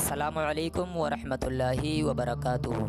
السلام علیکم ورحمۃ اللہ وبرکاتہ۔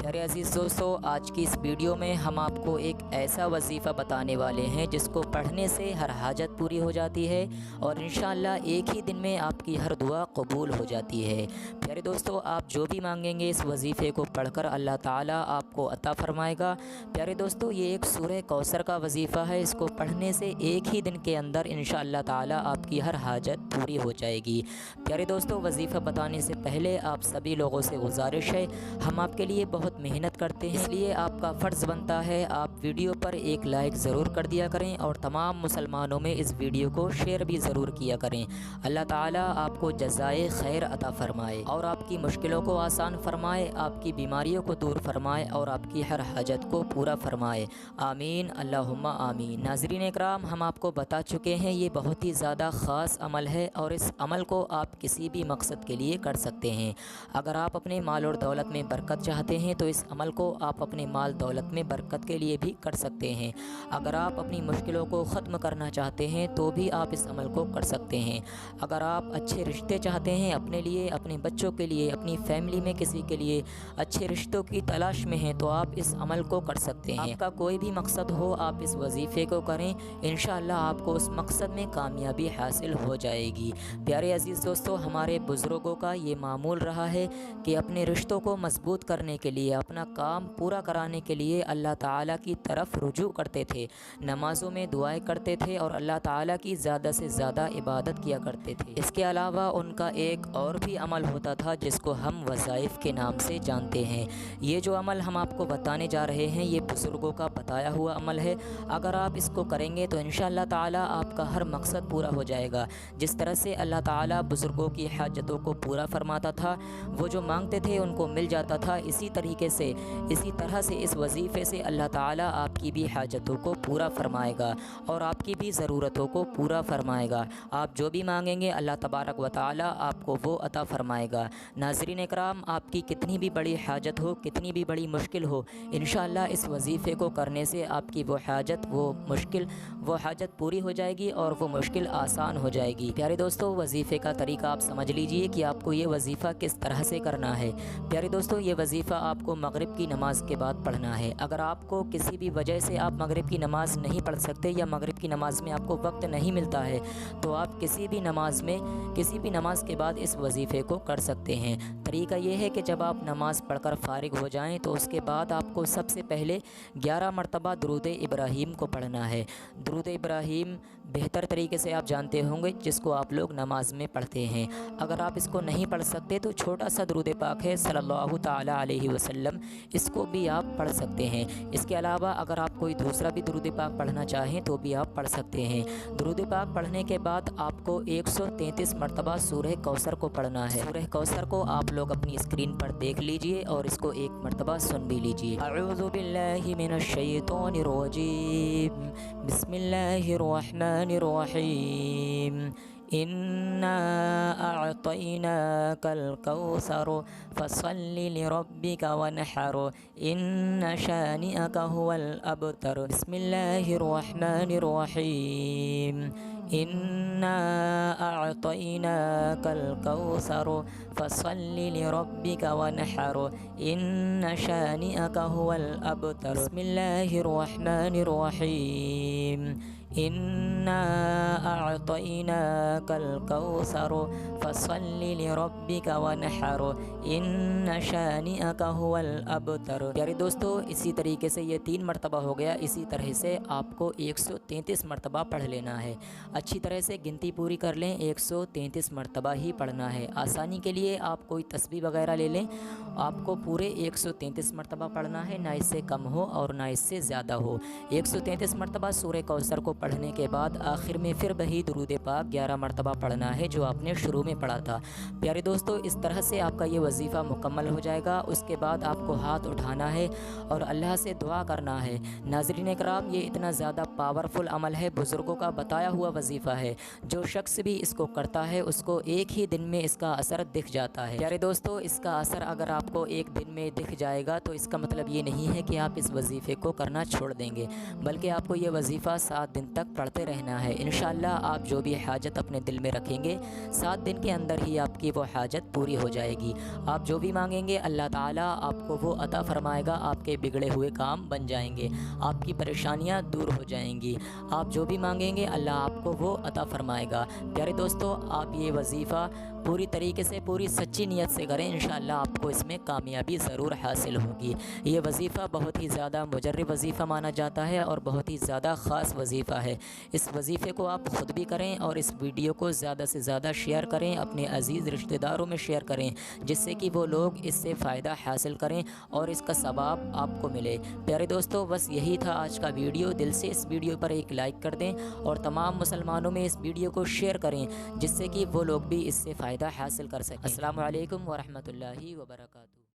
پیارے عزیز دوستو، آج کی اس ویڈیو میں ہم آپ کو ایک ایسا وظیفہ بتانے والے ہیں جس کو پڑھنے سے ہر حاجت پوری ہو جاتی ہے اور انشاءاللہ ایک ہی دن میں آپ کی ہر دعا قبول ہو جاتی ہے۔ پیارے دوستو، آپ جو بھی مانگیں گے اس وظیفے کو پڑھ کر اللہ تعالیٰ آپ کو عطا فرمائے گا۔ پیارے دوستو، یہ ایک سورہ کوثر کا وظیفہ ہے۔ اس کو پڑھنے سے ایک ہی دن کے اندر انشاءاللہ تعالیٰ آپ کی ہر حاجت پوری ہو جائے گی۔ پیارے دوستو، وظیفہ بتانے سے پہلے آپ سبھی لوگوں سے گزارش ہے، ہم آپ کے لیے بہت محنت کرتے ہیں، اس لیے آپ کا فرض بنتا ہے آپ ویڈیو پر ایک لائک ضرور کر دیا کریں اور تمام مسلمانوں میں اس ویڈیو کو شیئر بھی ضرور کیا کریں۔ اللہ تعالیٰ آپ کو جزائے خیر عطا فرمائے اور آپ کی مشکلوں کو آسان فرمائے، آپ کی بیماریوں کو دور فرمائے اور آپ کی ہر حاجت کو پورا فرمائے، آمین اللہم آمین۔ ناظرین اکرام، ہم آپ کو بتا چکے ہیں یہ بہت ہی زیادہ خاص عمل ہے اور اس عمل کو آپ کسی بھی مقصد کے لیے کر سکتے ہیں۔ اگر آپ اپنے مال اور دولت میں برکت چاہتے ہیں تو اس عمل کو آپ اپنے مال دولت میں برکت کے لیے بھی کر سکتے ہیں۔ اگر آپ اپنی مشکلوں کو ختم کرنا چاہتے ہیں تو بھی آپ اس عمل کو کر سکتے ہیں۔ اگر آپ اچھے رشتے چاہتے ہیں اپنے لیے، اپنے بچوں کے لیے، اپنی فیملی میں کسی کے لیے اچھے رشتوں کی تلاش میں ہیں تو آپ اس عمل کو کر سکتے ہیں۔ آپ کا کوئی بھی مقصد ہو، آپ اس وظیفے کو کریں، انشاءاللہ آپ کو اس مقصد میں کامیابی حاصل ہو جائے گی۔ پیارے عزیز دوستو، ہمارے بزرگوں کا یہ معمول رہا ہے کہ اپنے رشتوں کو مضبوط کرنے کے لیے، اپنا کام پورا کرانے کے لیے اللہ تعالیٰ کی طرف رجوع کرتے تھے، نمازوں میں دعائیں کرتے تھے اور اللہ تعالیٰ کی زیادہ سے زیادہ عبادت کیا کرتے تھے۔ اس کے علاوہ ان کا ایک اور بھی عمل ہوتا تھا جس کو ہم وظائف کے نام سے جانتے ہیں۔ یہ جو عمل ہم آپ کو بتانے جا رہے ہیں یہ بزرگوں کا بتایا ہوا عمل ہے۔ اگر آپ اس کو کریں گے تو انشاءاللہ تعالیٰ آپ کا ہر مقصد پورا ہو جائے گا۔ جس طرح سے اللہ تعالیٰ بزرگوں کی حاجتوں کو پورا فرماتا تھا، وہ جو مانگتے تھے ان کو مل جاتا تھا، اسی طرح سے اس وظیفے سے اللہ تعالیٰ آپ کی بھی حاجتوں کو پورا فرمائے گا اور آپ کی بھی ضرورتوں کو پورا فرمائے گا۔ آپ جو بھی مانگیں گے اللہ تبارک و تعالیٰ آپ کو وہ عطا فرمائے گا۔ ناظرین اکرام، آپ کی کتنی بھی بڑی حاجت ہو، کتنی بھی بڑی مشکل ہو، انشاءاللہ اس وظیفے کو کرنے سے آپ کی وہ حاجت پوری ہو جائے گی اور وہ مشکل آسان ہو جائے گی۔ پیارے دوستو، وظیفے کا طریقہ آپ سمجھ لیجئے کہ آپ کو یہ وظیفہ کس طرح سے کرنا ہے۔ پیارے دوستو، یہ وظیفہ آپ کو مغرب کی نماز کے بعد پڑھنا ہے۔ اگر آپ کو کسی بھی وجہ سے آپ مغرب کی نماز نہیں پڑھ سکتے یا مغرب کی نماز میں آپ کو وقت نہیں ملتا ہے تو آپ کسی بھی نماز کے بعد اس وظیفے کو کر سکتے ہیں۔ طریقہ یہ ہے کہ جب آپ نماز پڑھ کر فارغ ہو جائیں تو اس کے بعد آپ کو سب سے پہلے 11 مرتبہ درود ابراہیم کو پڑھنا ہے۔ درود ابراہیم بہتر طریقے سے آپ جانتے ہوں گے جس کو آپ لوگ نماز میں پڑھتے ہیں۔ اگر آپ اس کو نہیں پڑھ سکتے تو چھوٹا سا درود پاک ہے صلی اللہ تعالیٰ علیہ وسلم، اس کو بھی آپ پڑھ سکتے ہیں۔ اس کے علاوہ اگر آپ کوئی دوسرا بھی درود پاک پڑھنا چاہیں تو بھی آپ پڑھ سکتے ہیں۔ درود پاک پڑھنے کے بعد آپ کو 133 مرتبہ سورہ کوثر کو پڑھنا ہے۔ سورہ کوثر کو آپ لوگ اپنی اسکرین پر دیکھ لیجئے اور اس کو ایک مرتبہ سن بھی لیجئے۔ اعوذ باللہ من الشیطان الرجیم، بسم اللہ الرحمن الرحیم، اِنَّا أَعْطَيْنَاكَ الْكَوْثَرَ فَصَلِّ لِرَبِّكَ وَانْحَرْ إِنَّ شَانِئَكَ هُوَ الْأَبْتَرُ۔ بسم اللہ الرحمن الرحیم، اِنَّا أَعْطَيْنَاكَ الْكَوْثَرَ فَصَلِّ لِرَبِّكَ وَانْحَرْ إِنَّ شَانِئَكَ هُوَ الْأَبْتَرُ۔ بسم اللہ الرحمن الرحیم، اِنَّا أَعْطَيْنَاكَ الْكَوْثَرَ فَصَلِّ لِرَبِّكَ وَانْحَرْ إِنَّ شَانِئَكَ هُوَ الْأَبْتَرُ۔ پیارے دوستو، اسی طریقے سے یہ 3 مرتبہ ہو گیا، اسی طرح سے آپ کو 133 مرتبہ پڑھ لینا ہے۔ اچھی طرح سے گنتی پوری کر لیں، 133 مرتبہ ہی پڑھنا ہے۔ آسانی کے لیے آپ کوئی تسبیح وغیرہ لے لیں، آپ کو پورے 133 مرتبہ پڑھنا ہے، نہ اس سے کم ہو اور نہ اس سے زیادہ ہو۔ 133 مرتبہ سورہ کوثر کو پڑھنے کے بعد آخر میں پھر وہی درود پاک 11 مرتبہ پڑھنا ہے جو آپ نے شروع میں پڑھا تھا۔ پیارے دوستو، اس طرح سے آپ کا یہ وظیفہ مکمل ہو جائے گا۔ اس کے بعد آپ کو ہاتھ اٹھانا ہے اور اللہ سے دعا کرنا ہے۔ ناظرین اکرام، یہ اتنا زیادہ پاورفل عمل ہے، بزرگوں کا بتایا ہوا وظیفہ ہے، جو شخص بھی اس کو کرتا ہے اس کو ایک ہی دن میں اس کا اثر دکھ جاتا ہے۔ پیارے دوستو، اس کا اثر اگر آپ کو ایک دن میں دکھ جائے گا تو اس کا مطلب یہ نہیں ہے کہ آپ اس وظیفے کو کرنا چھوڑ دیں گے، بلکہ آپ کو یہ وظیفہ 7 دن تک پڑھتے رہنا ہے۔ انشاءاللہ آپ جو بھی حاجت اپنے دل میں رکھیں گے 7 دن کے اندر ہی آپ کی وہ حاجت پوری ہو جائے گی۔ آپ جو بھی مانگیں گے اللہ تعالیٰ آپ کو وہ عطا فرمائے گا، آپ کے بگڑے ہوئے کام بن جائیں گے، آپ کی پریشانیاں دور ہو جائیں گی۔ آپ جو بھی مانگیں گے اللہ آپ کو وہ عطا فرمائے گا۔ پیارے دوستو، آپ یہ وظیفہ پوری طریقے سے پوری سچی نیت سے کریں، انشاءاللہ آپ کو اس میں کامیابی ضرور حاصل ہوگی۔ یہ وظیفہ بہت ہی زیادہ مجرب وظیفہ مانا جاتا ہے اور بہت ہی زیادہ خاص وظیفہ ہے۔ اس وظیفے کو آپ خود بھی کریں اور اس ویڈیو کو زیادہ سے زیادہ شیئر کریں، اپنے عزیز رشتہ داروں میں شیئر کریں، جس سے کہ وہ لوگ اس سے فائدہ حاصل کریں اور اس کا ثواب آپ کو ملے۔ پیارے دوستو، بس یہی تھا آج کا ویڈیو۔ دل سے اس ویڈیو پر ایک لائک کر دیں اور تمام مسلمانوں میں اس ویڈیو کو شیئر کریں، جس سے کہ وہ لوگ بھی اس سے فائدہ حاصل کر سکیں۔ السلام علیکم ورحمۃ اللہ وبرکاتہ۔